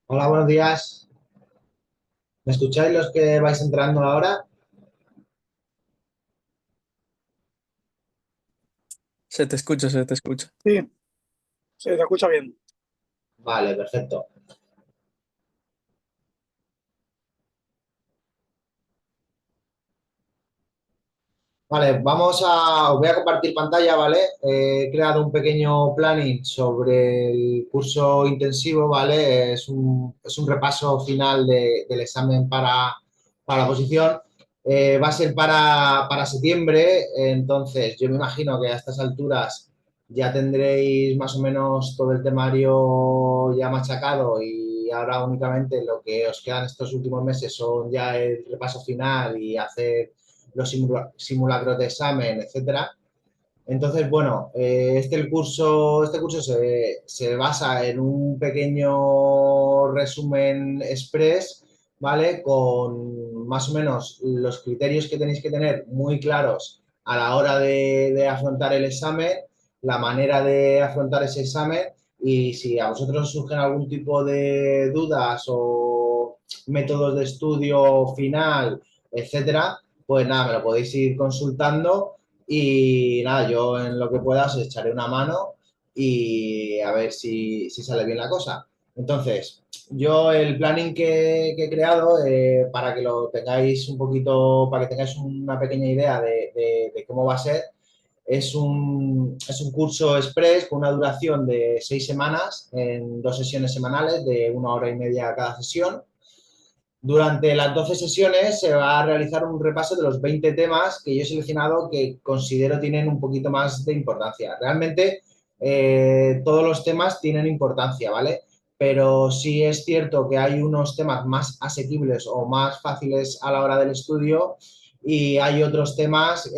Hola, buenos días. ¿Me escucháis los que vais entrando ahora? Se te escucha, se te escucha. Sí, se te escucha bien. Vale, perfecto. Vale, os voy a compartir pantalla, ¿vale? He creado un pequeño planning sobre el curso intensivo, ¿vale? Es un repaso final del examen para la oposición. Va a ser para septiembre, entonces yo me imagino que a estas alturas ya tendréis más o menos todo el temario ya machacado y ahora únicamente lo que os quedan estos últimos meses son ya el repaso final y hacer los simulacros de examen, etcétera. Entonces, bueno, este curso se basa en un pequeño resumen express, ¿vale? Con más o menos los criterios que tenéis que tener muy claros a la hora de afrontar el examen, la manera de afrontar ese examen y si a vosotros surgen algún tipo de dudas o métodos de estudio final, etcétera, pues nada, me lo podéis ir consultando y nada, yo en lo que pueda os echaré una mano y a ver si sale bien la cosa. Entonces, yo el planning que he creado, para que lo tengáis un poquito, para que tengáis una pequeña idea de cómo va a ser, es un curso express con una duración de 6 semanas en 2 sesiones semanales de 1 hora y media cada sesión. Durante las 12 sesiones se va a realizar un repaso de los 20 temas que yo he seleccionado que considero tienen un poquito más de importancia. Realmente todos los temas tienen importancia, ¿vale? Pero sí es cierto que hay unos temas más asequibles o más fáciles a la hora del estudio y hay otros temas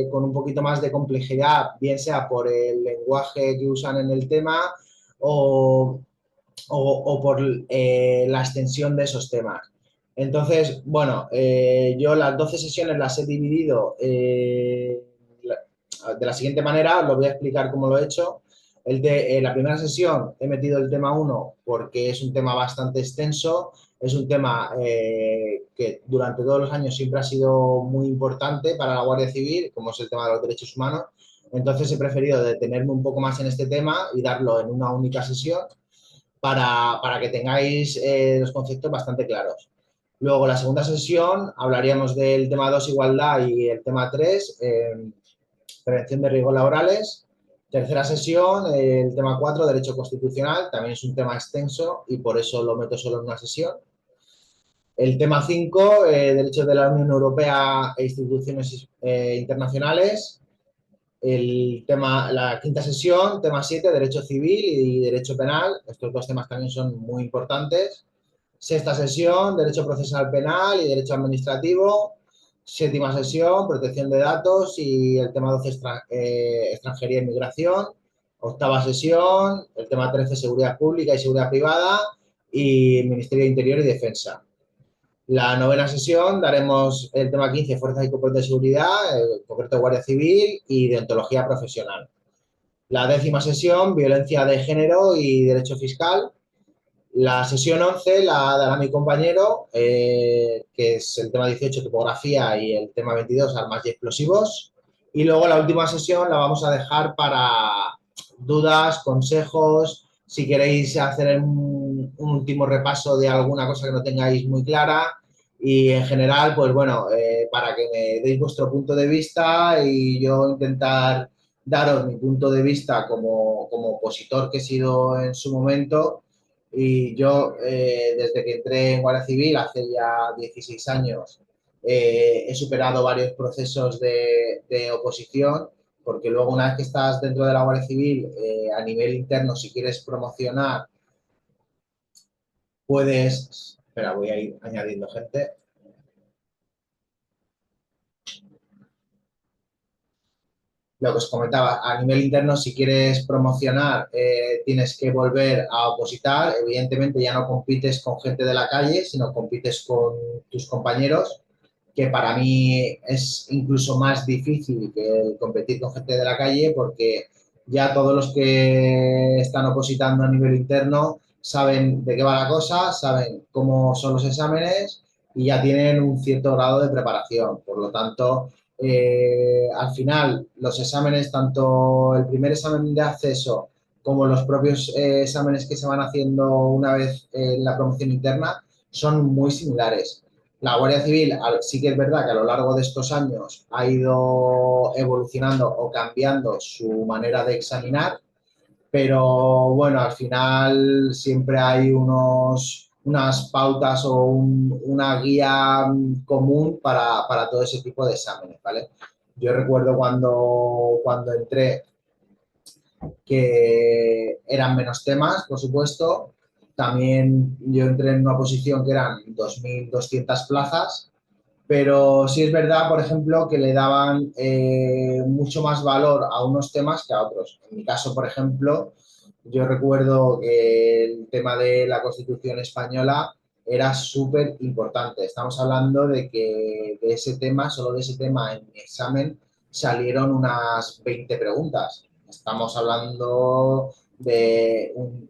con un poquito más de complejidad, bien sea por el lenguaje que usan en el tema o, o por la extensión de esos temas. Entonces, bueno, yo las 12 sesiones las he dividido de la siguiente manera, os lo voy a explicar cómo lo he hecho. La primera sesión he metido el tema uno porque es un tema bastante extenso, es un tema que durante todos los años siempre ha sido muy importante para la Guardia Civil, como es el tema de los derechos humanos. Entonces he preferido detenerme un poco más en este tema y darlo en una única sesión para que tengáis los conceptos bastante claros. Luego, la segunda sesión, hablaríamos del tema 2 igualdad, y el tema 3 prevención de riesgos laborales. Tercera sesión, el tema 4 derecho constitucional, también es un tema extenso y por eso lo meto solo en una sesión. El tema 5 derechos de la Unión Europea e instituciones internacionales. La quinta sesión, tema 7 derecho civil y derecho penal. Estos dos temas también son muy importantes. Sexta sesión, derecho procesal penal y derecho administrativo. Séptima sesión, protección de datos y el tema 12, extranjería y migración. Octava sesión, el tema 13, seguridad pública y seguridad privada y Ministerio de Interior y Defensa. La novena sesión daremos el tema 15, fuerzas y cuerpos de seguridad, en concreto Guardia Civil y deontología profesional. La décima sesión, violencia de género y derecho fiscal. La sesión 11 la dará mi compañero, que es el tema 18, topografía, y el tema 22, armas y explosivos. Y luego la última sesión la vamos a dejar para dudas, consejos, si queréis hacer un último repaso de alguna cosa que no tengáis muy clara. Y en general, pues bueno, para que me deis vuestro punto de vista y yo intentar daros mi punto de vista como opositor que he sido en su momento y yo, desde que entré en Guardia Civil hace ya 16 años, he superado varios procesos de oposición, porque luego una vez que estás dentro de la Guardia Civil, a nivel interno, si quieres promocionar, puedes... Espera, voy a ir añadiendo gente. Lo que os comentaba, a nivel interno, si quieres promocionar, tienes que volver a opositar. Evidentemente ya no compites con gente de la calle, sino compites con tus compañeros, que para mí es incluso más difícil que el competir con gente de la calle, porque ya todos los que están opositando a nivel interno saben de qué va la cosa, saben cómo son los exámenes y ya tienen un cierto grado de preparación. Por lo tanto, al final, los exámenes, tanto el primer examen de acceso como los propios exámenes que se van haciendo una vez en la promoción interna, son muy similares. La Guardia Civil sí que es verdad que a lo largo de estos años ha ido evolucionando o cambiando su manera de examinar, pero bueno, al final siempre hay unas pautas o una guía común para todo ese tipo de exámenes, ¿vale? Yo recuerdo cuando entré que eran menos temas, por supuesto. También yo entré en una posición que eran 2.200 plazas, pero sí es verdad, por ejemplo, que le daban mucho más valor a unos temas que a otros. En mi caso, por ejemplo, yo recuerdo que el tema de la Constitución española era súper importante. Estamos hablando de que de ese tema, solo de ese tema en mi examen, salieron unas 20 preguntas. Estamos hablando de un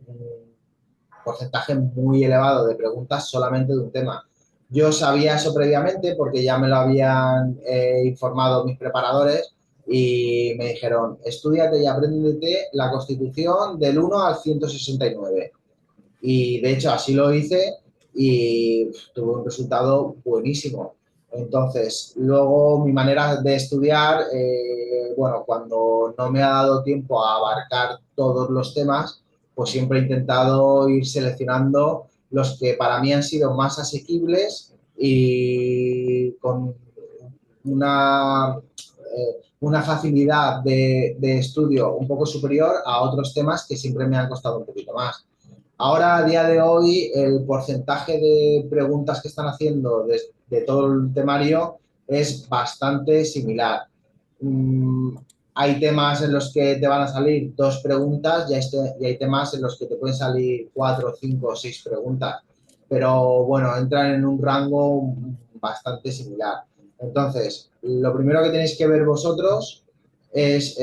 porcentaje muy elevado de preguntas solamente de un tema. Yo sabía eso previamente porque ya me lo habían informado mis preparadores y me dijeron, estudiate y apréndete la Constitución del 1 al 169. Y de hecho así lo hice y tuve un resultado buenísimo. Entonces, luego mi manera de estudiar, bueno, cuando no me ha dado tiempo a abarcar todos los temas, pues siempre he intentado ir seleccionando los que para mí han sido más asequibles y con una facilidad de estudio un poco superior a otros temas que siempre me han costado un poquito más. Ahora, a día de hoy, el porcentaje de preguntas que están haciendo de todo el temario es bastante similar. Mm, hay temas en los que te van a salir dos preguntas y hay temas en los que te pueden salir cuatro, cinco o seis preguntas. Pero bueno, entran en un rango bastante similar. Entonces, lo primero que tenéis que ver vosotros es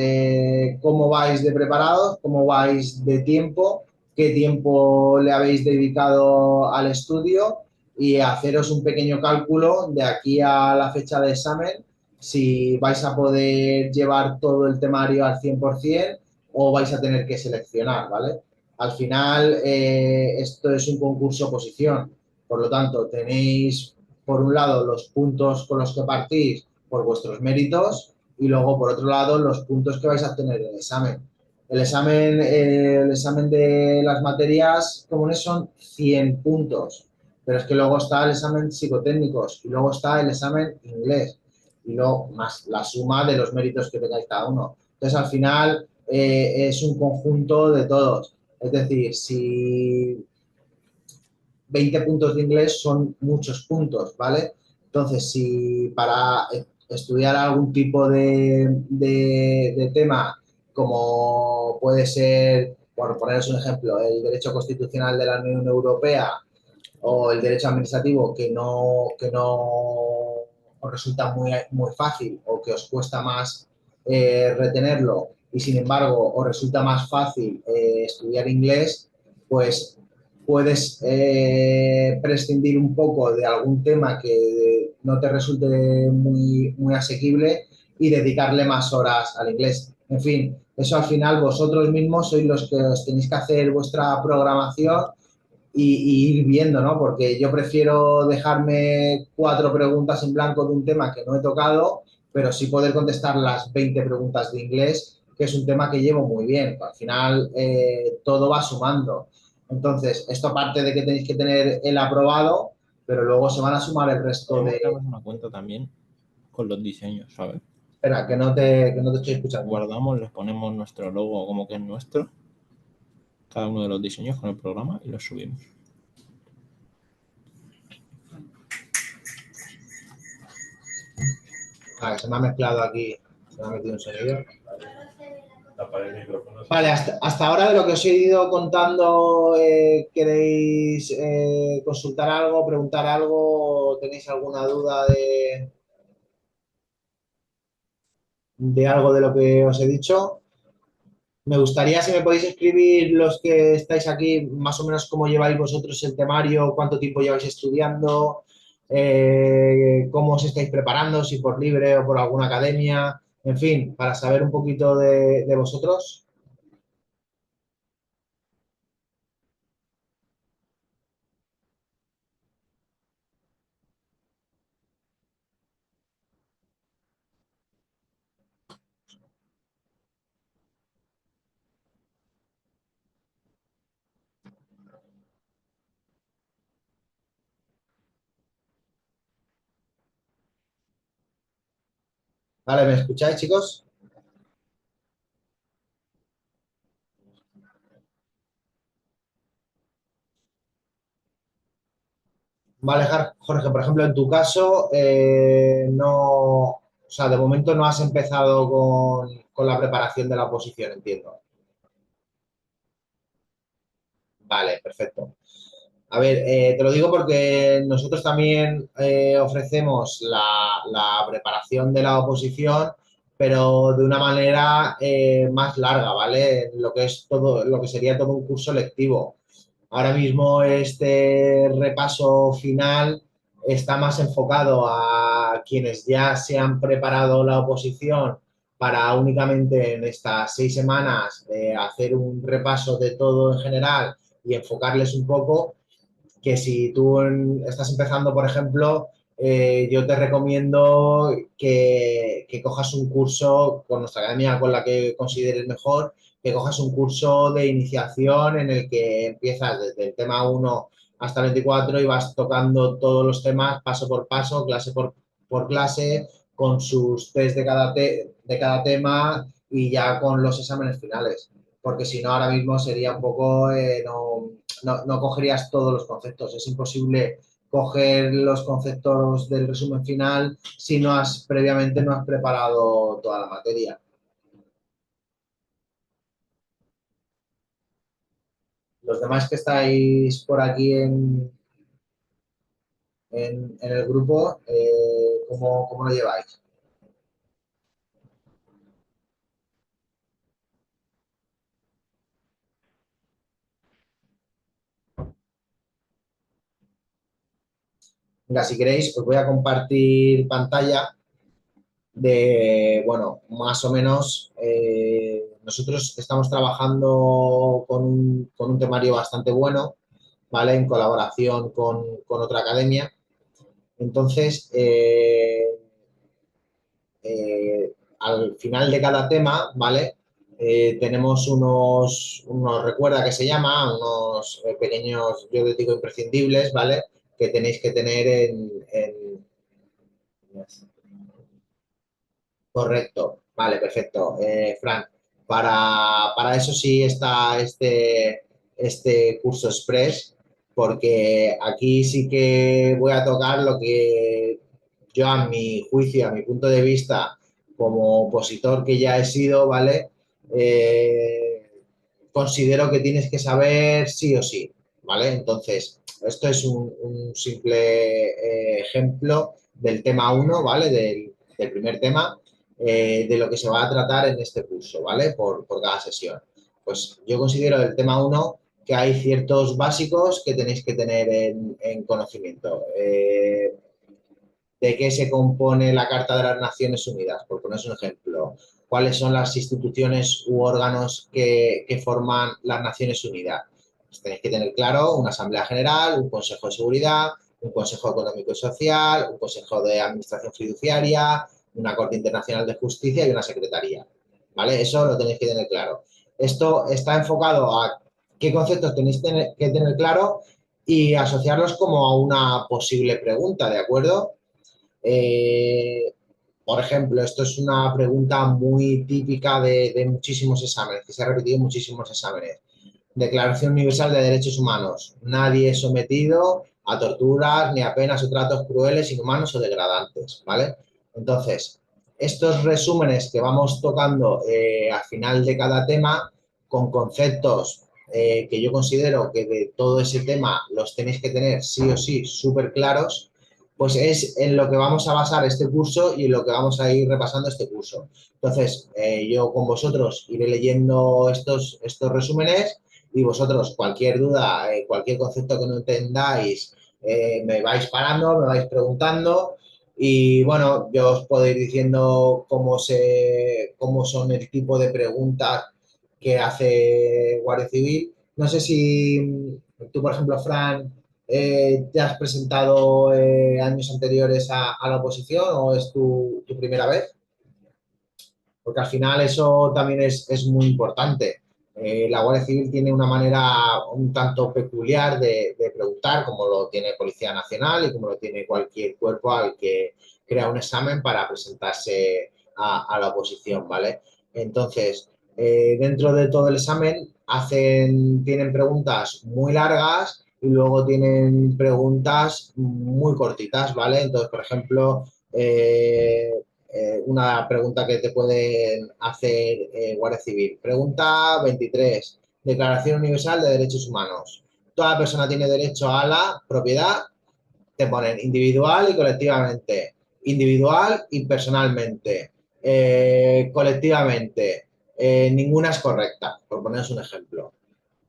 cómo vais de preparados, cómo vais de tiempo, qué tiempo le habéis dedicado al estudio y haceros un pequeño cálculo de aquí a la fecha de examen, si vais a poder llevar todo el temario al 100% o vais a tener que seleccionar, ¿vale? Al final, esto es un concurso oposición, por lo tanto, tenéis por un lado los puntos con los que partís por vuestros méritos y luego por otro lado los puntos que vais a obtener en el examen. El examen de las materias comunes son 100 puntos, pero es que luego está el examen psicotécnicos y luego está el examen inglés y luego más la suma de los méritos que tengáis cada uno. Entonces, al final es un conjunto de todos. Es decir, si 20 puntos de inglés son muchos puntos, ¿vale? Entonces, si para estudiar algún tipo de tema, como puede ser, por poneros un ejemplo, el derecho constitucional de la Unión Europea o el derecho administrativo, que no os resulta muy fácil o que os cuesta más retenerlo y sin embargo os resulta más fácil estudiar inglés, pues puedes prescindir un poco de algún tema que no te resulte muy asequible y dedicarle más horas al inglés. En fin, eso al final vosotros mismos sois los que os tenéis que hacer vuestra programación y ir viendo, ¿no? Porque yo prefiero dejarme 4 preguntas en blanco de un tema que no he tocado, pero sí poder contestar las 20 preguntas de inglés, que es un tema que llevo muy bien. Al final, todo va sumando. Entonces, esto aparte de que tenéis que tener el aprobado, pero luego se van a sumar el resto Podemos de... crear una cuenta también con los diseños, ¿sabes? Espera, que no te estoy escuchando. Guardamos, les ponemos nuestro logo como que es nuestro, cada uno de los diseños con el programa y los subimos. Se me ha mezclado aquí, se me ha metido un sonido. Vale, hasta ahora de lo que os he ido contando, ¿queréis consultar algo, preguntar algo? ¿Tenéis alguna duda de algo de lo que os he dicho? Me gustaría si me podéis escribir los que estáis aquí, más o menos cómo lleváis vosotros el temario, cuánto tiempo lleváis estudiando, cómo os estáis preparando, si por libre o por alguna academia, en fin, para saber un poquito de vosotros. Vale, ¿me escucháis, chicos? Vale, Jorge, por ejemplo, en tu caso, no, o sea, de momento no has empezado con la preparación de la oposición, entiendo. Vale, perfecto. A ver, te lo digo porque nosotros también ofrecemos la preparación de la oposición, pero de una manera más larga, ¿vale? Lo que es todo, lo que sería todo un curso lectivo. Ahora mismo este repaso final está más enfocado a quienes ya se han preparado la oposición para únicamente en estas 6 semanas hacer un repaso de todo en general y enfocarles un poco que si tú estás empezando, por ejemplo, yo te recomiendo que cojas un curso con nuestra academia, con la que consideres mejor, que cojas un curso de iniciación en el que empiezas desde el tema 1 hasta el 24 y vas tocando todos los temas paso por paso, clase por clase, con sus test de cada tema y ya con los exámenes finales. Porque si no, ahora mismo sería un poco, no cogerías todos los conceptos. Es imposible coger los conceptos del resumen final si previamente no has preparado toda la materia. Los demás que estáis por aquí en el grupo, ¿cómo lo lleváis? Venga, si queréis, os voy a compartir pantalla de, bueno, más o menos, nosotros estamos trabajando con un temario bastante bueno, ¿vale? En colaboración con otra academia. Entonces, al final de cada tema, ¿vale? Tenemos recuerda que se llama, unos pequeños, yo les digo imprescindibles, ¿vale? Que tenéis que tener Correcto, vale, perfecto. Fran, para eso sí está este curso express, porque aquí sí que voy a tocar lo que yo a mi juicio, a mi punto de vista, como opositor que ya he sido, ¿vale? Considero que tienes que saber sí o sí, ¿vale? Entonces, esto es un simple ejemplo del tema uno, ¿vale? Del primer tema de lo que se va a tratar en este curso, ¿vale? Por cada sesión. Pues yo considero del tema uno que hay ciertos básicos que tenéis que tener en conocimiento. ¿De qué se compone la Carta de las Naciones Unidas? Por poneros un ejemplo. ¿Cuáles son las instituciones u órganos que forman las Naciones Unidas? Pues tenéis que tener claro una Asamblea General, un Consejo de Seguridad, un Consejo Económico y Social, un Consejo de Administración Fiduciaria, una Corte Internacional de Justicia y una Secretaría. ¿Vale? Eso lo tenéis que tener claro. Esto está enfocado a qué conceptos tenéis que tener claro y asociarlos como a una posible pregunta, ¿de acuerdo? Eh, por ejemplo, esto es una pregunta muy típica de muchísimos exámenes, que se ha repetido en muchísimos exámenes. Declaración Universal de Derechos Humanos. Nadie es sometido a torturas ni a penas o tratos crueles, inhumanos o degradantes, ¿vale? Entonces, estos resúmenes que vamos tocando al final de cada tema, con conceptos que yo considero que de todo ese tema los tenéis que tener sí o sí súper claros, pues es en lo que vamos a basar este curso y en lo que vamos a ir repasando este curso. Entonces, yo con vosotros iré leyendo estos resúmenes y vosotros cualquier duda, cualquier concepto que no entendáis, me vais parando, me vais preguntando y bueno, yo os puedo ir diciendo cómo son el tipo de preguntas que hace Guardia Civil. No sé si tú, por ejemplo, Fran, ¿te has presentado años anteriores a la oposición o es tu primera vez? Porque al final eso también es muy importante. La Guardia Civil tiene una manera un tanto peculiar de preguntar, como lo tiene Policía Nacional y como lo tiene cualquier cuerpo al que crea un examen para presentarse a la oposición, ¿vale? Entonces, dentro de todo el examen tienen preguntas muy largas y luego tienen preguntas muy cortitas, ¿vale? Entonces, por ejemplo, una pregunta que te pueden hacer Guardia Civil. Pregunta 23. Declaración Universal de Derechos Humanos. Toda persona tiene derecho a la propiedad. Te ponen individual y colectivamente. Individual y personalmente. Colectivamente. Ninguna es correcta, por poneros un ejemplo.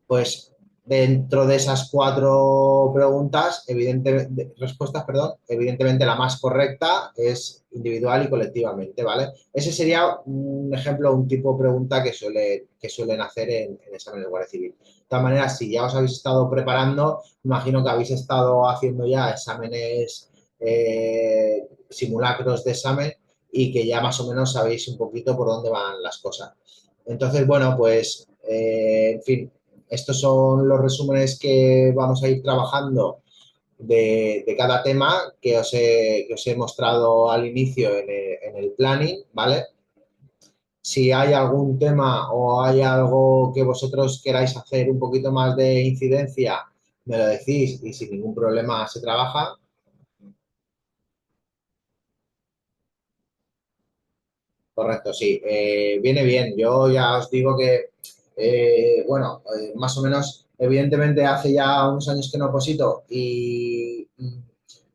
Pues dentro de esas cuatro preguntas, respuestas, perdón, evidentemente la más correcta es individual y colectivamente, ¿vale? Ese sería un ejemplo, un tipo de pregunta que suelen hacer en exámenes de Guardia Civil. De todas maneras, si ya os habéis estado preparando, imagino que habéis estado haciendo ya exámenes, simulacros de examen y que ya más o menos sabéis un poquito por dónde van las cosas. Entonces, bueno, pues, en fin, estos son los resúmenes que vamos a ir trabajando de cada tema que os he mostrado al inicio en el planning, ¿vale? Si hay algún tema o hay algo que vosotros queráis hacer un poquito más de incidencia, me lo decís y sin ningún problema se trabaja. Correcto, sí. Viene bien. Yo ya os digo que, bueno, más o menos, evidentemente hace ya unos años que no oposito y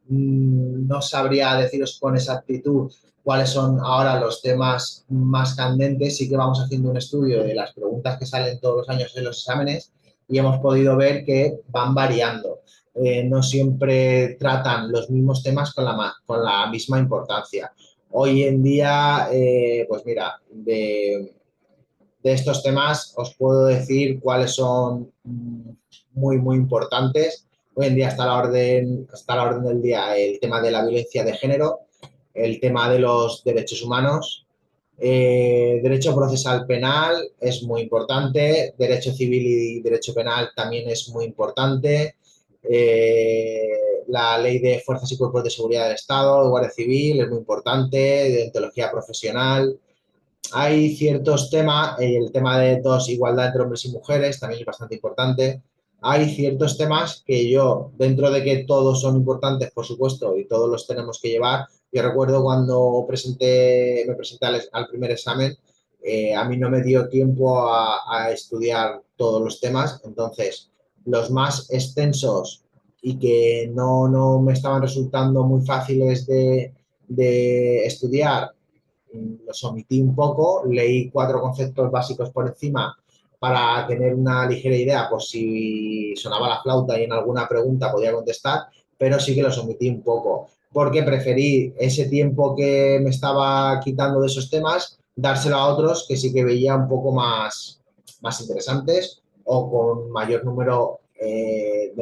no sabría deciros con exactitud cuáles son ahora los temas más candentes. Sí que vamos haciendo un estudio de las preguntas que salen todos los años en los exámenes y hemos podido ver que van variando. No siempre tratan los mismos temas con la misma importancia. Hoy en día, pues mira, de estos temas os puedo decir cuáles son muy, muy importantes. Hoy en día está a la orden del día el tema de la violencia de género, el tema de los derechos humanos, derecho procesal penal es muy importante, derecho civil y derecho penal también es muy importante, la ley de fuerzas y cuerpos de seguridad del Estado, Guardia Civil es muy importante, deontología profesional. Hay ciertos temas, el tema de igualdad entre hombres y mujeres también es bastante importante. Hay ciertos temas que yo, dentro de que todos son importantes, por supuesto, y todos los tenemos que llevar, yo recuerdo cuando me presenté al primer examen, a mí no me dio tiempo a estudiar todos los temas, entonces los más extensos y que no me estaban resultando muy fáciles de estudiar, los omití un poco, leí 4 conceptos básicos por encima para tener una ligera idea por si sonaba la flauta y en alguna pregunta podía contestar, pero sí que los omití un poco, porque preferí ese tiempo que me estaba quitando de esos temas, dárselo a otros que sí que veía un poco más interesantes o con mayor número de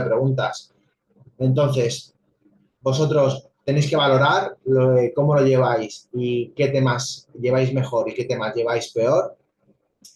preguntas. Entonces, vosotros tenéis que valorar cómo lo lleváis y qué temas lleváis mejor y qué temas lleváis peor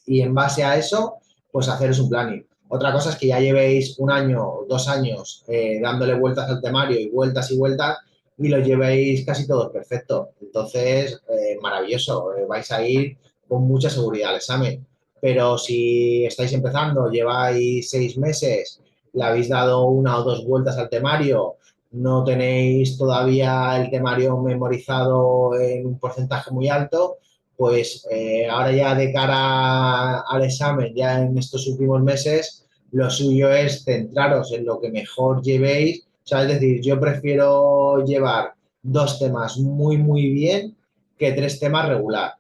y en base a eso, pues haceros un planning. Otra cosa es que ya llevéis 1 año o 2 años dándole vueltas al temario y vueltas y lo llevéis casi todo perfecto. Entonces, maravilloso, vais a ir con mucha seguridad al examen. Pero si estáis empezando, lleváis 6 meses, le habéis dado 1 o 2 vueltas al temario, no tenéis todavía el temario memorizado en un porcentaje muy alto, pues ahora ya de cara al examen, ya en estos últimos meses, lo suyo es centraros en lo que mejor llevéis, sea, es decir, yo prefiero llevar 2 temas muy, muy bien que 3 temas regular.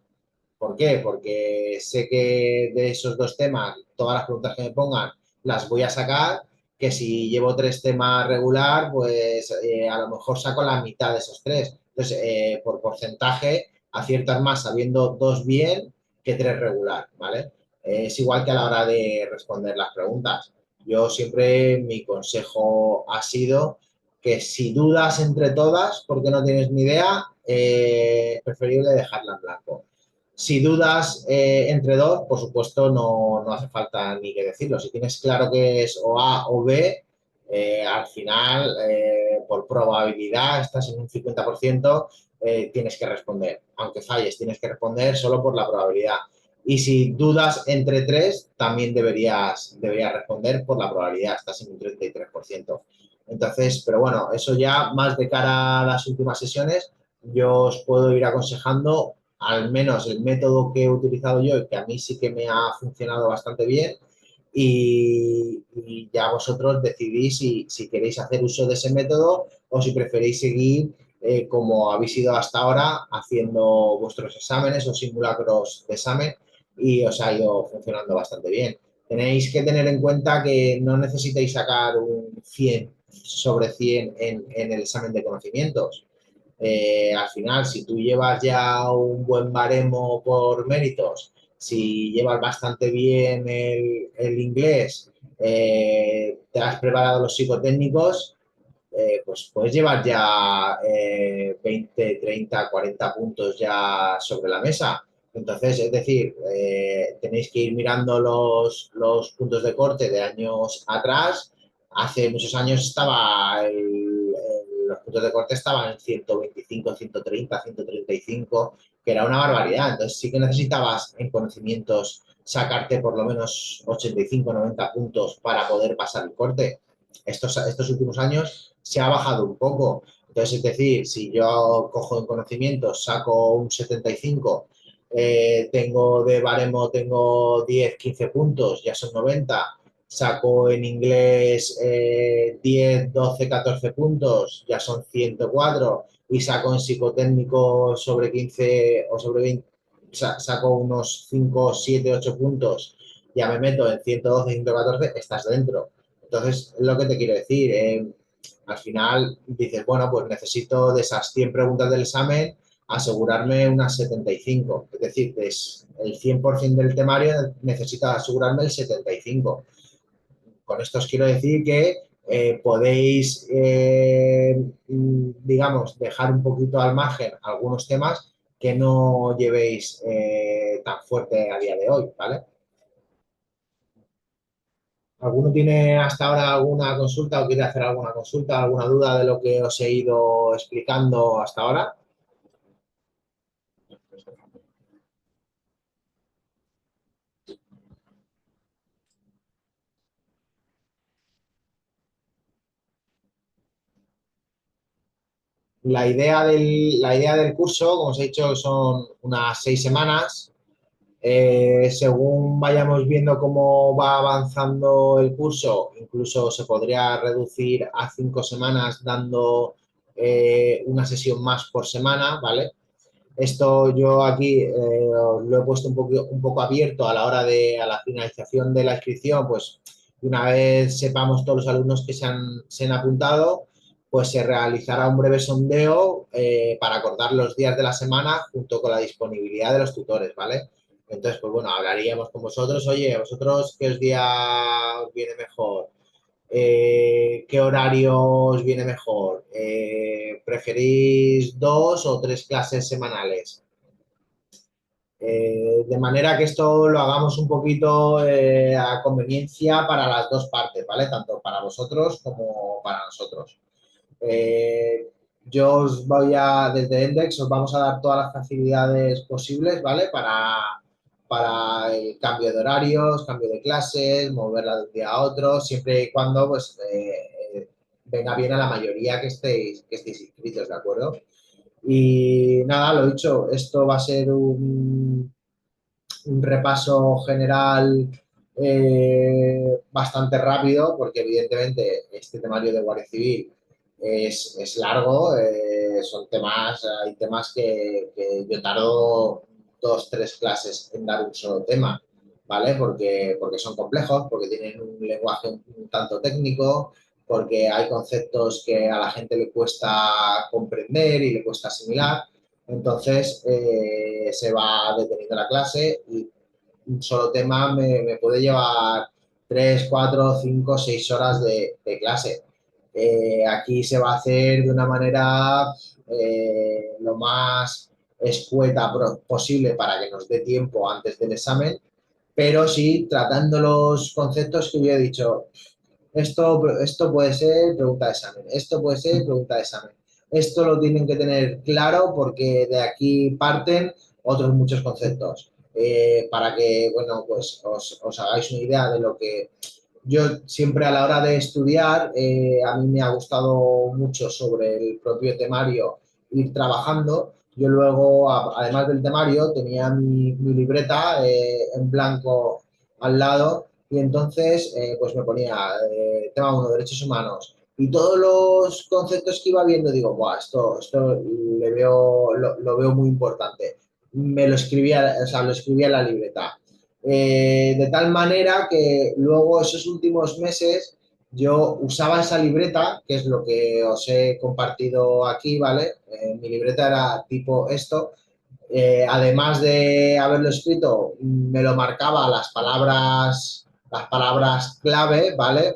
¿Por qué? Porque sé que de esos 2 temas, todas las preguntas que me pongan las voy a sacar, que si llevo 3 temas regular, pues a lo mejor saco la mitad de esos 3. Entonces, por porcentaje, aciertas más sabiendo 2 bien que 3 regular, ¿vale? Es igual que a la hora de responder las preguntas. Yo siempre, mi consejo ha sido que si dudas entre todas porque no tienes ni idea, es preferible dejarla en blanco. Si dudas entre dos, por supuesto, no hace falta ni que decirlo. Si tienes claro que es o A o B, al final, por probabilidad, estás en un 50%, tienes que responder. Aunque falles, tienes que responder solo por la probabilidad. Y si dudas entre tres, también deberías responder por la probabilidad. Estás en un 33%. Entonces, pero bueno, eso ya más de cara a las últimas sesiones, yo os puedo ir aconsejando al menos el método que he utilizado yo y que a mí sí que me ha funcionado bastante bien y ya vosotros decidís si queréis hacer uso de ese método o si preferéis seguir como habéis ido hasta ahora haciendo vuestros exámenes o simulacros de examen y os ha ido funcionando bastante bien. Tenéis que tener en cuenta que no necesitáis sacar un 100 sobre 100 en el examen de conocimientos. Al final, si tú llevas ya un buen baremo por méritos, si llevas bastante bien el inglés, te has preparado los psicotécnicos, pues puedes llevar ya 20, 30, 40 puntos ya sobre la mesa. Entonces, es decir, tenéis que ir mirando los puntos de corte de años atrás. Hace muchos años estaba los puntos de corte estaban en 125, 130, 135, que era una barbaridad. Entonces sí que necesitabas en conocimientos sacarte por lo menos 85, 90 puntos para poder pasar el corte. Estos últimos años se ha bajado un poco. Entonces, es decir, si yo cojo en conocimientos, saco un 75, tengo de baremo, tengo 10, 15 puntos, ya son 90, saco en inglés 10, 12, 14 puntos, ya son 104, y saco en psicotécnico sobre 15 o sobre 20, saco unos 5, 7, 8 puntos, ya me meto en 112, 114, estás dentro. Entonces, es lo que te quiero decir. Al final dices, bueno, pues necesito de esas 100 preguntas del examen asegurarme unas 75. Es decir, es el 100% del temario necesito asegurarme el 75. Con esto os quiero decir que podéis, digamos, dejar un poquito al margen algunos temas que no llevéis tan fuerte a día de hoy, ¿vale? ¿Alguno tiene hasta ahora alguna consulta o quiere hacer alguna consulta, alguna duda de lo que os he ido explicando hasta ahora? La idea del curso, como os he dicho, son unas 6 semanas. Según vayamos viendo cómo va avanzando el curso, incluso se podría reducir a 5 semanas dando una sesión más por semana, ¿vale? Esto yo aquí lo he puesto un poco abierto a la hora a la finalización de la inscripción, pues una vez sepamos todos los alumnos que se han apuntado, pues se realizará un breve sondeo para acordar los días de la semana junto con la disponibilidad de los tutores, ¿vale? Entonces, pues bueno, hablaríamos con vosotros, oye, ¿a vosotros qué día os viene mejor? ¿Qué horario os viene mejor? ¿Preferís 2 o 3 clases semanales? De manera que esto lo hagamos un poquito a conveniencia para las dos partes, ¿vale? Tanto para vosotros como para nosotros. Yo desde Index os vamos a dar todas las facilidades posibles, ¿vale? Para el cambio de horarios, cambio de clases, moverla de un día a otro, siempre y cuando pues venga bien a la mayoría que estéis inscritos, ¿de acuerdo? Y nada, lo dicho, esto va a ser un repaso general bastante rápido, porque evidentemente este temario de Guardia Civil es largo, son temas, hay temas que yo tardo 2, 3 clases en dar un solo tema, ¿vale? Porque son complejos, porque tienen un lenguaje un tanto técnico, porque hay conceptos que a la gente le cuesta comprender y le cuesta asimilar. Entonces, se va deteniendo la clase y un solo tema me puede llevar 3, 4, 5, 6 horas de clase. Aquí se va a hacer de una manera lo más escueta posible para que nos dé tiempo antes del examen, pero sí tratando los conceptos que yo he dicho. Esto puede ser pregunta de examen, esto puede ser pregunta de examen. Esto lo tienen que tener claro porque de aquí parten otros muchos conceptos. Para que, bueno, pues os hagáis una idea de lo que yo siempre a la hora de estudiar, a mí me ha gustado mucho sobre el propio temario ir trabajando. Yo luego, además del temario, tenía mi libreta en blanco al lado y entonces pues me ponía tema 1, derechos humanos. Y todos los conceptos que iba viendo, digo, Buah, esto lo veo muy importante. Me lo escribía, o sea, lo escribía en la libreta. De tal manera que luego esos últimos meses yo usaba esa libreta, que es lo que os he compartido aquí, ¿vale? Mi libreta era tipo esto. Además de haberlo escrito, me lo marcaba las palabras clave, ¿vale?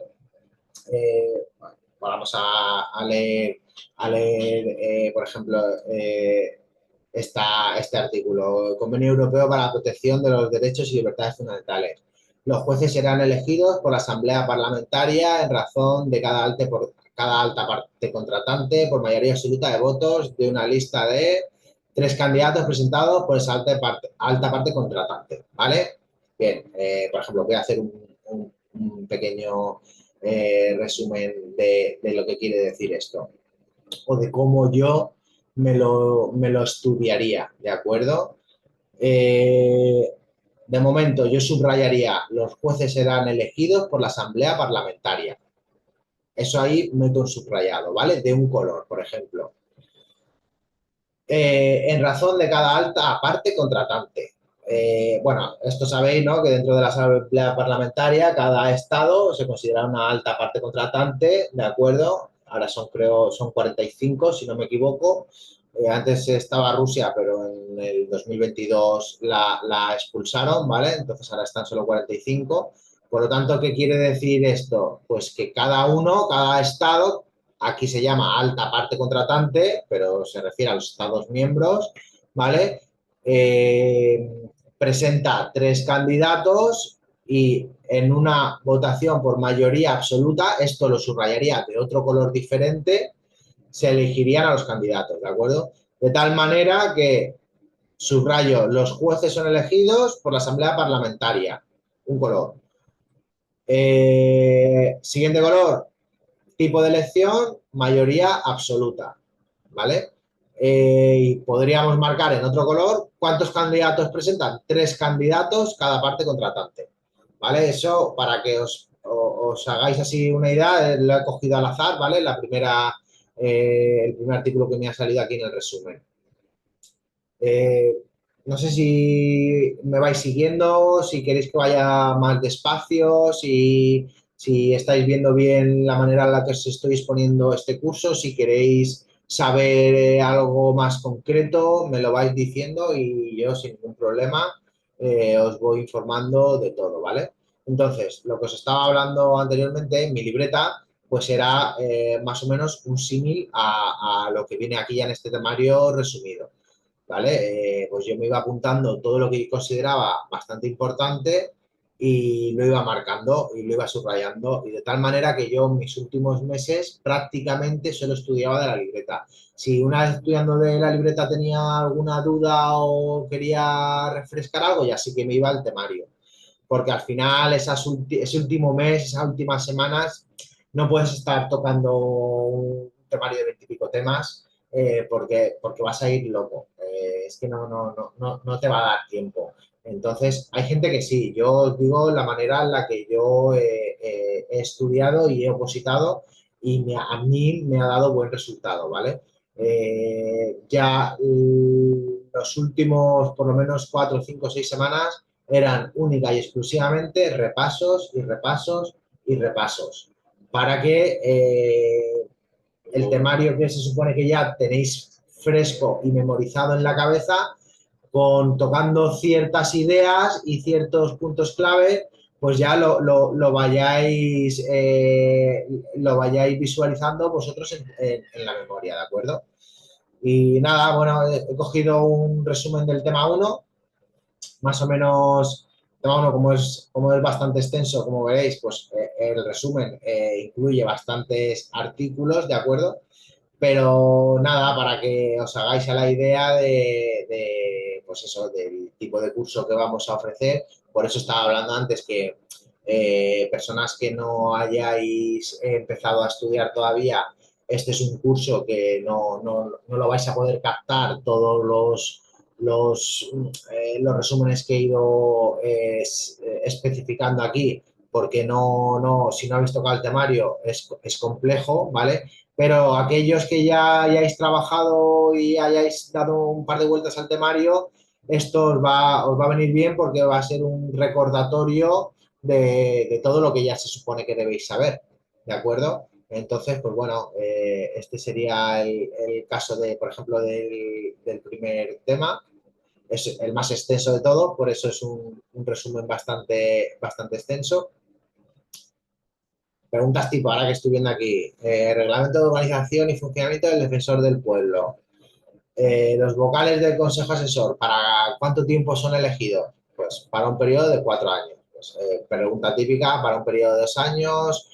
Bueno, vamos a leer por ejemplo, este artículo. Convenio Europeo para la Protección de los Derechos y Libertades Fundamentales. Los jueces serán elegidos por la Asamblea Parlamentaria en razón de cada alta parte contratante por mayoría absoluta de votos de una lista de 3 candidatos presentados por esa alta parte contratante, ¿vale? Bien, por ejemplo, voy a hacer un pequeño resumen de lo que quiere decir esto o de cómo yo me lo estudiaría, ¿de acuerdo? De momento yo subrayaría, los jueces serán elegidos por la Asamblea Parlamentaria. Eso ahí meto un subrayado, ¿vale? De un color, por ejemplo. En razón de cada alta parte contratante. Bueno, esto sabéis, ¿no? Que dentro de la Asamblea Parlamentaria cada estado se considera una alta parte contratante, ¿de acuerdo? Ahora creo, son 45, si no me equivoco. Antes estaba Rusia, pero en el 2022 la expulsaron, ¿vale? Entonces ahora están solo 45. Por lo tanto, ¿qué quiere decir esto? Pues que cada estado, aquí se llama alta parte contratante, pero se refiere a los Estados miembros, ¿vale? Presenta 3 candidatos y en una votación por mayoría absoluta, esto lo subrayaría de otro color diferente, se elegirían a los candidatos, ¿de acuerdo? De tal manera que, subrayo, los jueces son elegidos por la Asamblea Parlamentaria, un color. Siguiente color, tipo de elección, mayoría absoluta, ¿vale? Y podríamos marcar en otro color cuántos candidatos presentan. 3 candidatos cada parte contratante, ¿vale? Eso para que os hagáis así una idea, lo he cogido al azar, ¿vale? El primer artículo que me ha salido aquí en el resumen. No sé si me vais siguiendo, si queréis que vaya más despacio, si estáis viendo bien la manera en la que os estoy exponiendo este curso, si queréis saber algo más concreto, me lo vais diciendo y yo sin ningún problema os voy informando de todo, ¿vale? Entonces, lo que os estaba hablando anteriormente, mi libreta, pues era más o menos un símil a lo que viene aquí ya en este temario resumido. ¿Vale? Pues yo me iba apuntando todo lo que consideraba bastante importante y lo iba marcando y lo iba subrayando y de tal manera que yo en mis últimos meses prácticamente solo estudiaba de la libreta. Si una vez estudiando de la libreta tenía alguna duda o quería refrescar algo, ya sí que me iba al temario. Porque al final ese último mes, esas últimas semanas, no puedes estar tocando un temario de 20 y pico temas porque vas a ir loco. Es que no te va a dar tiempo. Entonces, hay gente que sí. Yo os digo la manera en la que yo he estudiado y he opositado y a mí me ha dado buen resultado, ¿vale? Ya los últimos por lo menos 4, 5, 6 semanas eran única y exclusivamente repasos y repasos y repasos para que el temario que se supone que ya tenéis fresco y memorizado en la cabeza, tocando ciertas ideas y ciertos puntos clave, pues ya lo vayáis visualizando vosotros en la memoria, ¿de acuerdo? Y nada, bueno, he cogido un resumen del tema 1, más o menos. Tema 1, como es bastante extenso, como veréis, pues el resumen incluye bastantes artículos, ¿de acuerdo? Pero nada, para que os hagáis a la idea pues eso, del tipo de curso que vamos a ofrecer. Por eso estaba hablando antes que personas que no hayáis empezado a estudiar todavía, este es un curso que no lo vais a poder captar todos los resúmenes que he ido especificando aquí, porque si no habéis tocado el temario es complejo, ¿vale? Pero aquellos que ya hayáis trabajado y hayáis dado un par de vueltas al temario, esto os va a venir bien porque va a ser un recordatorio de todo lo que ya se supone que debéis saber, ¿de acuerdo? Entonces, pues bueno, este sería el caso por ejemplo, del primer tema. Es el más extenso de todo, por eso es un resumen bastante extenso. Preguntas tipo, ahora que estoy viendo aquí, reglamento de organización y funcionamiento del defensor del pueblo. Los vocales del consejo asesor, ¿para cuánto tiempo son elegidos? Pues para un periodo de 4 años. Pues, pregunta típica, para un periodo de 2 años,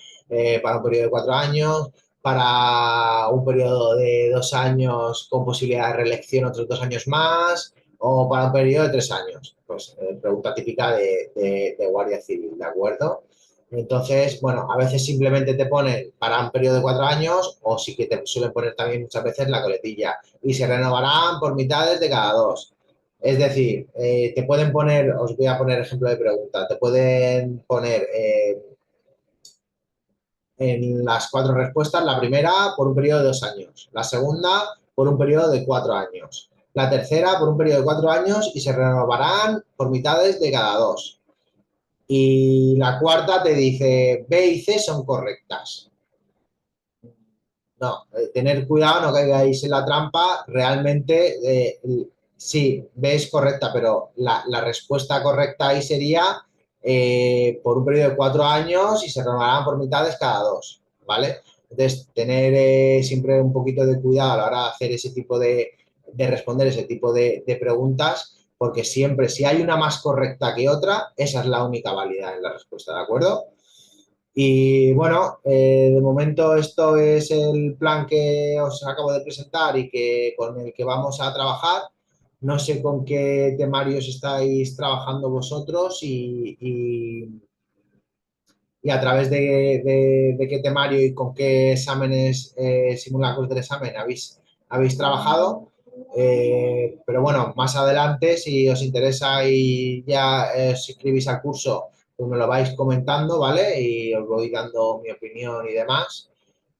para un periodo de 4 años, para un periodo de 2 años con posibilidad de reelección otros 2 años más, o para un periodo de 3 años. Pues pregunta típica de Guardia Civil, ¿de acuerdo? Entonces, bueno, a veces simplemente te ponen para un periodo de 4 años o sí que te suelen poner también muchas veces la coletilla y se renovarán por mitades de cada 2. Es decir, te pueden poner, os voy a poner ejemplo de pregunta, te pueden poner en las 4 respuestas, la primera por un periodo de 2 años, la segunda por un periodo de 4 años, la tercera por un periodo de 4 años y se renovarán por mitades de cada 2. Y la cuarta te dice B y C son correctas. No, tener cuidado, no caigáis en la trampa. Realmente, sí, B es correcta, pero la respuesta correcta ahí sería por un periodo de 4 años y se renovarán por mitades cada 2, ¿vale? Entonces, tener siempre un poquito de cuidado a la hora de hacer ese tipo de responder ese tipo de preguntas, porque siempre, si hay una más correcta que otra, esa es la única válida en la respuesta, ¿de acuerdo? Y bueno, de momento esto es el plan que os acabo de presentar y con el que vamos a trabajar. No sé con qué temarios estáis trabajando vosotros y a través de qué temario y con qué exámenes, simulacros del examen habéis trabajado. Pero bueno, más adelante, si os interesa y ya os inscribís al curso, pues me lo vais comentando, ¿vale? Y os voy dando mi opinión y demás.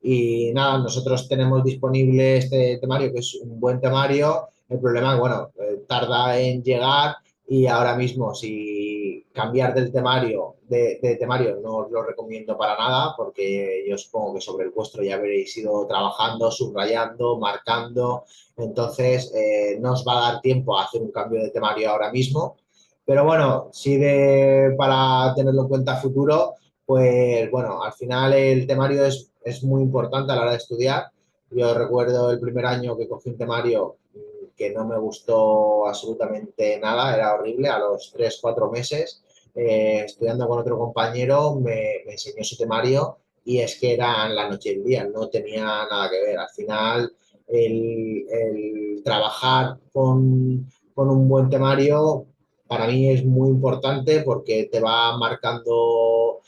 Y nada, nosotros tenemos disponible este temario, que es un buen temario. El problema, bueno, tarda en llegar y ahora mismo si cambiar del temario, de temario no os lo recomiendo para nada porque yo supongo que sobre el vuestro ya habréis ido trabajando, subrayando, marcando. Entonces, no os va a dar tiempo a hacer un cambio de temario ahora mismo. Pero bueno, sí para tenerlo en cuenta a futuro, pues bueno, al final el temario es muy importante a la hora de estudiar. Yo recuerdo el primer año que cogí un temario que no me gustó absolutamente nada, era horrible, a los 3 4 meses, estudiando con otro compañero, me enseñó su temario y es que era en la noche y el día, no tenía nada que ver. Al final, el trabajar con un buen temario para mí es muy importante porque te va marcando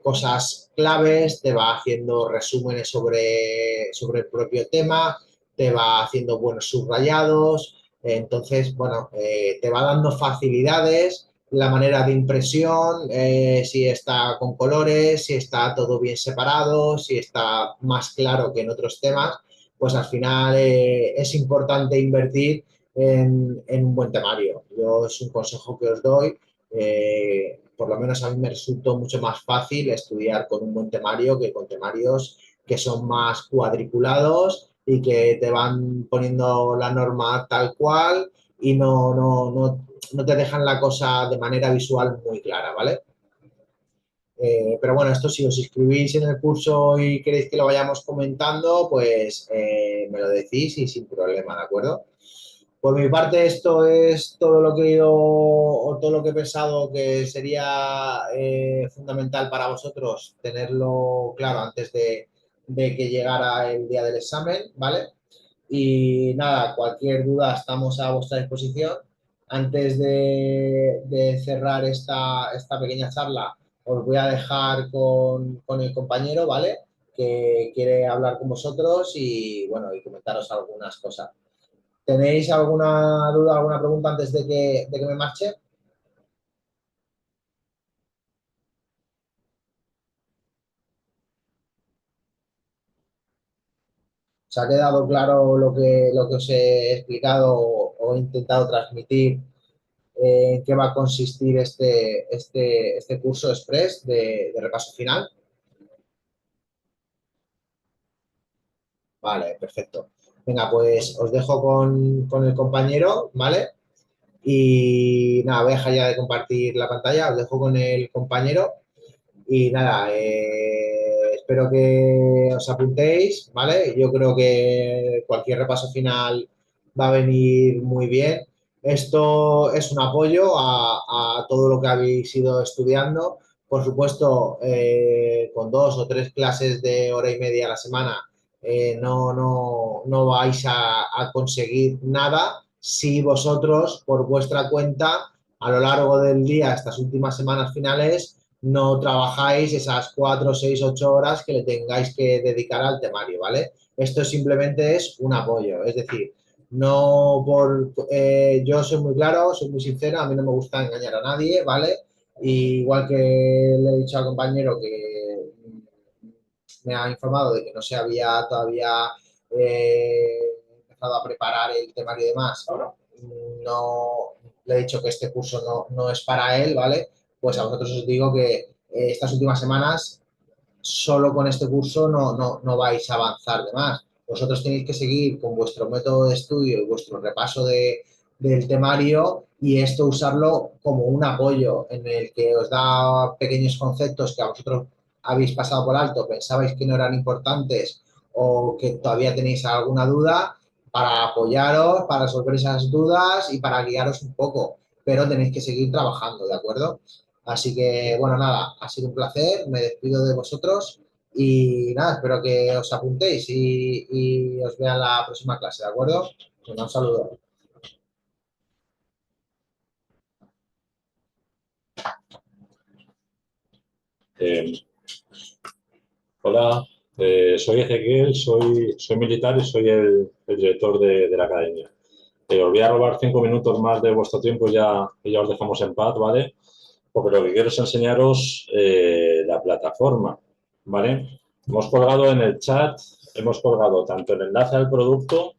cosas claves, te va haciendo resúmenes sobre el propio tema, te va haciendo buenos subrayados, entonces, bueno, te va dando facilidades la manera de impresión, si está con colores, si está todo bien separado, si está más claro que en otros temas, pues al final es importante invertir en un buen temario. Yo es un consejo que os doy. Por lo menos a mí me resultó mucho más fácil estudiar con un buen temario que con temarios que son más cuadriculados y que te van poniendo la norma tal cual y no te dejan la cosa de manera visual muy clara, ¿vale? Pero bueno, esto si os inscribís en el curso y queréis que lo vayamos comentando, pues me lo decís y sin problema, ¿de acuerdo? Por mi parte, esto es todo lo que he ido o todo lo que he pensado que sería fundamental para vosotros tenerlo claro antes de que llegara el día del examen, ¿vale? Y nada, cualquier duda estamos a vuestra disposición. Antes de cerrar esta pequeña charla, os voy a dejar con el compañero, ¿vale? Que quiere hablar con vosotros y, bueno, y comentaros algunas cosas. ¿Tenéis alguna duda, alguna pregunta antes de que me marche? ¿Os ha quedado claro lo que os he explicado o he intentado transmitir en qué va a consistir este curso express de repaso final? Vale, perfecto. Venga, pues os dejo con el compañero, ¿vale? Y nada, voy a dejar ya de compartir la pantalla, os dejo con el compañero y nada, espero que os apuntéis, ¿vale? Yo creo que cualquier repaso final va a venir muy bien. Esto es un apoyo a todo lo que habéis ido estudiando. Por supuesto, con 2 o 3 clases de hora y media a la semana no vais a conseguir nada si vosotros, por vuestra cuenta, a lo largo del día, estas últimas semanas finales, no trabajáis esas 4, 6, 8 horas que le tengáis que dedicar al temario, ¿vale? Esto simplemente es un apoyo, es decir, no por... yo soy muy claro, soy muy sincero, a mí no me gusta engañar a nadie, ¿vale? Y igual que le he dicho al compañero que me ha informado de que no se había todavía empezado a preparar el temario y demás, no le he dicho que este curso no es para él, ¿vale? Pues a vosotros os digo que estas últimas semanas solo con este curso no vais a avanzar de más. Vosotros tenéis que seguir con vuestro método de estudio y vuestro repaso del temario y esto usarlo como un apoyo en el que os da pequeños conceptos que a vosotros habéis pasado por alto, pensabais que no eran importantes o que todavía tenéis alguna duda para apoyaros, para resolver esas dudas y para guiaros un poco, pero tenéis que seguir trabajando, ¿de acuerdo? Así que, bueno, nada, ha sido un placer, me despido de vosotros y nada, espero que os apuntéis y os vea en la próxima clase, ¿de acuerdo? Venga, un saludo. Eh, Hola, soy Ezequiel, soy militar y soy el director de la academia. Os voy a robar 5 minutos más de vuestro tiempo y ya os dejamos en paz, ¿vale? Porque lo que quiero es enseñaros la plataforma, ¿vale? Hemos colgado en el chat, hemos colgado tanto el enlace al producto,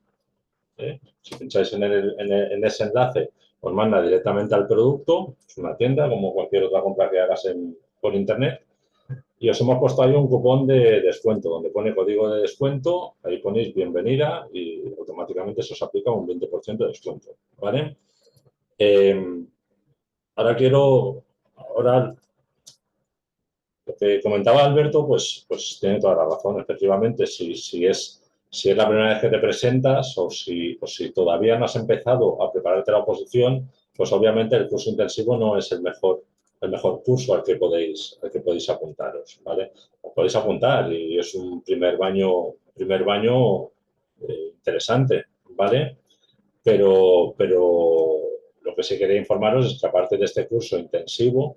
si pincháis en ese enlace, os manda directamente al producto, es una tienda como cualquier otra compra que hagas por internet. Y os hemos puesto ahí un cupón de descuento, donde pone código de descuento, ahí ponéis bienvenida y automáticamente se os aplica un 20% de descuento, ¿vale? Ahora lo que comentaba Alberto, pues tiene toda la razón. Efectivamente, si es la primera vez que te presentas o si todavía no has empezado a prepararte la oposición, pues obviamente el curso intensivo no es el mejor curso al que podéis apuntaros, ¿vale? Os podéis apuntar y es un primer baño interesante, ¿vale? Pero lo que sí quería informaros es que aparte de este curso intensivo,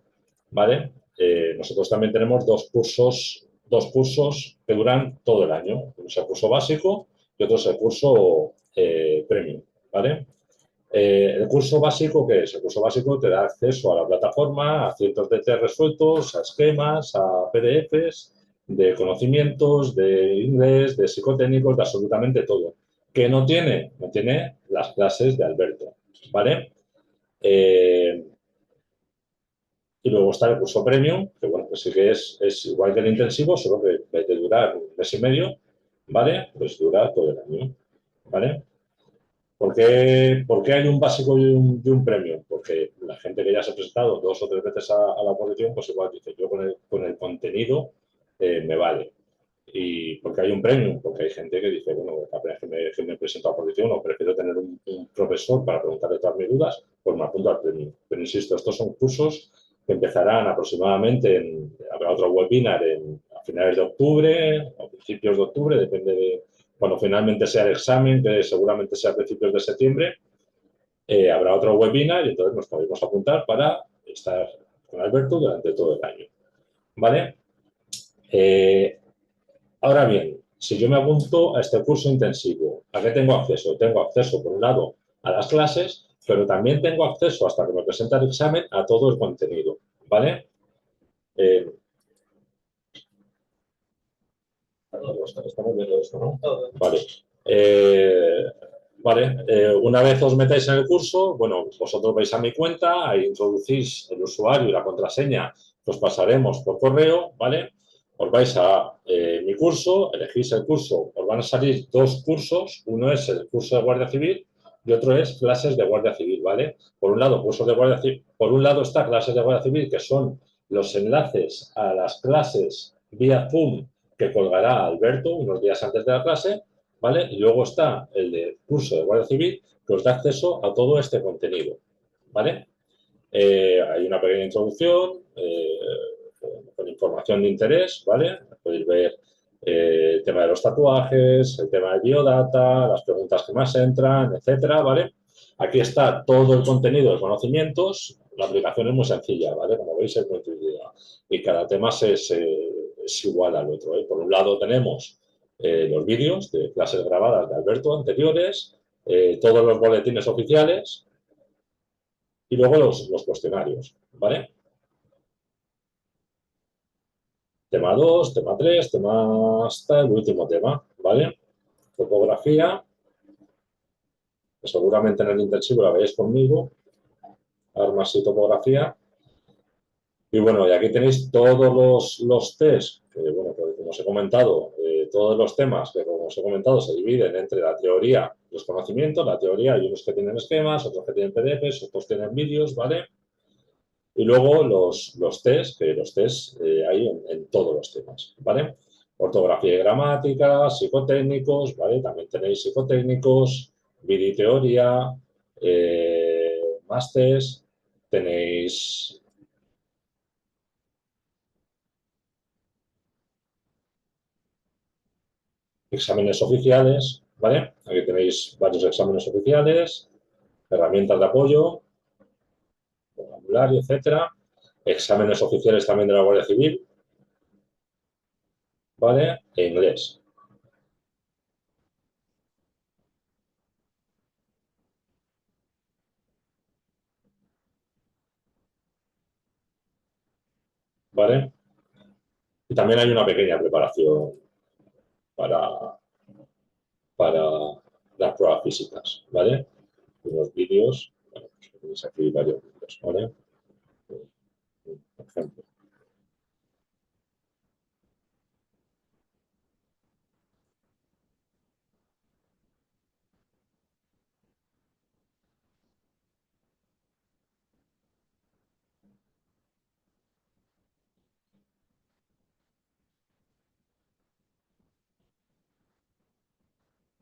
¿vale? Nosotros también tenemos dos cursos que duran todo el año. Uno es el curso básico y otro es el curso premium, ¿vale? ¿El curso básico qué es? El curso básico te da acceso a la plataforma, a cientos de test resueltos, a esquemas, a PDFs, de conocimientos, de inglés, de psicotécnicos, de absolutamente todo. ¿Qué no tiene? No tiene las clases de Alberto, ¿vale? Y luego está el curso premium, que bueno, que sí que es igual que el intensivo, solo que en vez de durar un mes y medio, ¿vale? Pues dura todo el año, ¿vale? ¿Por qué hay un básico y un premium? Porque la gente que ya se ha presentado 2 o 3 veces a la oposición, pues igual dice, yo con el contenido me vale. ¿Y por qué hay un premium? Porque hay gente que dice, bueno, la primera vez que me presento a la oposición o prefiero tener un profesor para preguntarle todas mis dudas, pues me apunto al premium. Pero insisto, estos son cursos que empezarán aproximadamente habrá otro webinar a finales de octubre, a principios de octubre, depende de cuando finalmente sea el examen, que seguramente sea a principios de septiembre, habrá otro webinar y entonces nos podemos apuntar para estar con Alberto durante todo el año. ¿Vale? Ahora bien, si yo me apunto a este curso intensivo, ¿a qué tengo acceso? Tengo acceso, por un lado, a las clases, pero también tengo acceso, hasta que me presenta el examen, a todo el contenido. ¿Vale? Estamos viendo esto, ¿no? Vale. Una vez os metáis en el curso, bueno, vosotros vais a mi cuenta, ahí introducís el usuario y la contraseña que os pasaremos por correo, ¿vale? Os vais a mi curso, elegís el curso, os van a salir 2 cursos, uno es el curso de Guardia Civil y otro es clases de Guardia Civil, ¿vale? Por un lado, cursos de Guardia Civil, por un lado está clases de Guardia Civil, que son los enlaces a las clases vía Zoom que colgará Alberto unos días antes de la clase, ¿vale? Y luego está el de curso de Guardia Civil, que os da acceso a todo este contenido, ¿vale? Hay una pequeña introducción con información de interés, ¿vale? Podéis ver el tema de los tatuajes, el tema de biodata, las preguntas que más entran, etcétera, ¿vale? Aquí está todo el contenido de conocimientos. La aplicación es muy sencilla, ¿vale? Como veis, es muy intuitiva. Y cada tema es igual al otro, ¿eh? Por un lado tenemos los vídeos de clases grabadas de Alberto anteriores, todos los boletines oficiales y luego los cuestionarios, ¿vale? Tema 2, tema 3, tema hasta el último tema, ¿vale? Topografía, que seguramente en el intensivo la veis conmigo, armas y topografía. Y bueno, y aquí tenéis todos los test, que bueno, pues como os he comentado, todos los temas que como os he comentado se dividen entre la teoría y los conocimientos. La teoría hay unos que tienen esquemas, otros que tienen PDFs, otros tienen vídeos, ¿vale? Y luego los test, que los test hay en todos los temas, ¿vale? Ortografía y gramática, psicotécnicos, ¿vale? También tenéis psicotécnicos, videoteoría, más test, tenéis exámenes oficiales, ¿vale? Aquí tenéis varios exámenes oficiales, herramientas de apoyo, vocabulario, etcétera. Exámenes oficiales también de la Guardia Civil, ¿vale? E inglés. ¿Vale? Y también hay una pequeña preparación para, para las pruebas físicas, ¿vale? Unos vídeos, bueno, pues tenéis aquí varios vídeos, ¿vale? Por ejemplo.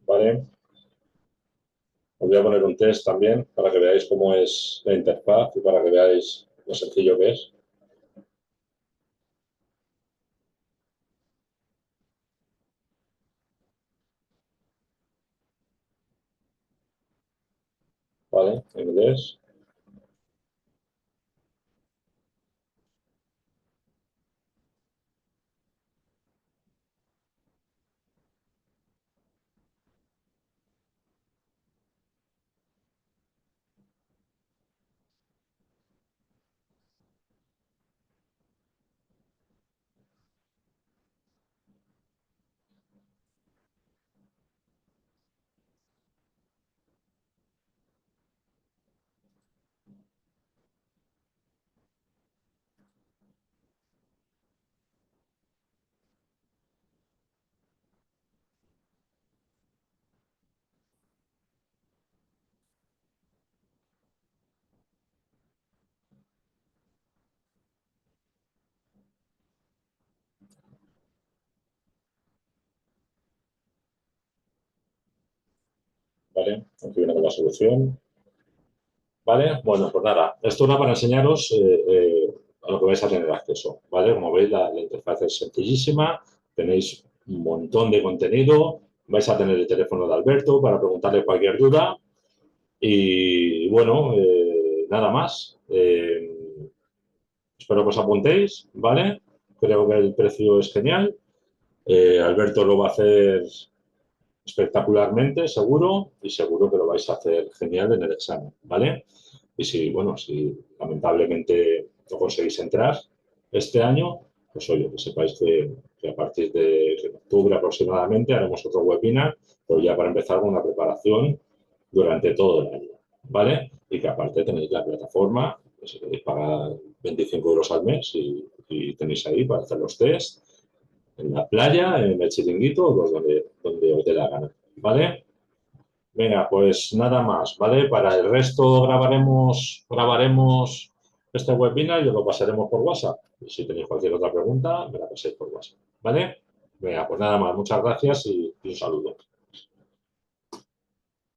¿Vale? Os voy a poner un test también para que veáis cómo es la interfaz y para que veáis lo sencillo que es. ¿Vale? En inglés. ¿vale? Aquí viene con la solución. ¿Vale? Bueno, pues nada, esto era para enseñaros a lo que vais a tener acceso, ¿vale? Como veis, la interfaz es sencillísima, tenéis un montón de contenido, vais a tener el teléfono de Alberto para preguntarle cualquier duda y, bueno, nada más. Espero que os apuntéis, ¿vale? Creo que el precio es genial. Alberto lo va a hacer espectacularmente, seguro, y seguro que lo vais a hacer genial en el examen, ¿vale? Y si, bueno, si lamentablemente no conseguís entrar este año, pues oye, que sepáis que a partir de octubre aproximadamente haremos otro webinar, pero ya para empezar con una preparación durante todo el año, ¿vale? Y que aparte tenéis la plataforma, que si queréis pagar 25 euros al mes y tenéis ahí para hacer los test en la playa, en el chiringuito, pues donde os dé la gana, ¿vale? Venga, pues nada más, ¿vale? Para el resto grabaremos este webinar y os lo pasaremos por WhatsApp. Y si tenéis cualquier otra pregunta, me la paséis por WhatsApp, ¿vale? Venga, pues nada más, muchas gracias y un saludo.